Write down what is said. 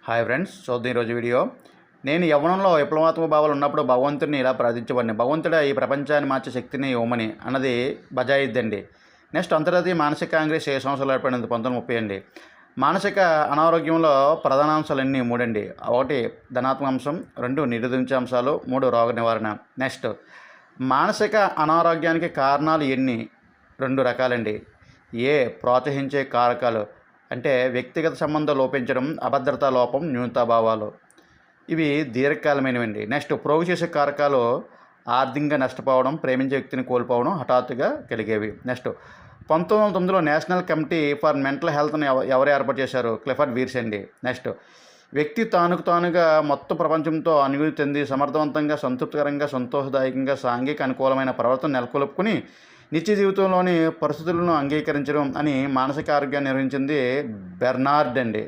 Hi friends, చూద్దాం ఈరోజు video. నేను యవ్వనంలో విప్లవాత్మక భావాలు ఉన్నప్పుడు భగవంతుడిని ఇలా ప్రార్థించేవాడిని. భగవంతుడా, ఈ ప్రపంచాన్ని మార్చే శక్తిని ఇవ్వమని అన్నది బజాయిద్దండి. నెక్స్ట్ అంతర్జాతీయ మానసిక కాంగ్రెస్ ఏ సంవత్సరాలు ఏర్పడింది? 1930 అండి. మానసిక అనారోగ్యంలో ప్రధాన అంశాలన్నీ మూడండి. 1 ధనాత్మక అంశం, 2 నిరోధించే అంశాలు, 3 రోగ నివారణ. నెక్స్ట్ మానసిక అనారోగ్యానికి కారణాలు ఎన్ని? 2 రకాలండి. ఏ ప్రోత్సహించే కారకాలు అంటే వ్యక్తిగత సంబంధం లోపించడం, అభద్రతా లోపం, న్యూనతాభావాలు. ఇవి దీర్ఘకాలమైనవండి. నెక్స్ట్ ప్రోగు చేసే కారకాలు ఆర్థికంగా నష్టపోవడం, ప్రేమించే వ్యక్తిని కోల్పోవడం, హఠాత్తుగా కలిగేవి. నెక్స్ట్ 1909లో నేషనల్ కమిటీ ఫర్ మెంటల్ హెల్త్ని ఎవరు ఏర్పాటు చేశారు? క్లిఫర్డ్ వీర్స్ అండి. నెక్స్ట్ వ్యక్తి తానుగా మొత్తం ప్రపంచంతో అనుభూతి చెంది సమర్థవంతంగా, సంతృప్తికరంగా, సంతోషదాయకంగా, సాంఘిక అనుకూలమైన ప్రవర్తన నెలకొల్పుకుని నిత్య జీవితంలోని పరిస్థితులను అంగీకరించడం అని మానసిక ఆరోగ్యాన్ని నిర్వహించింది బెర్నార్డ్ అండి.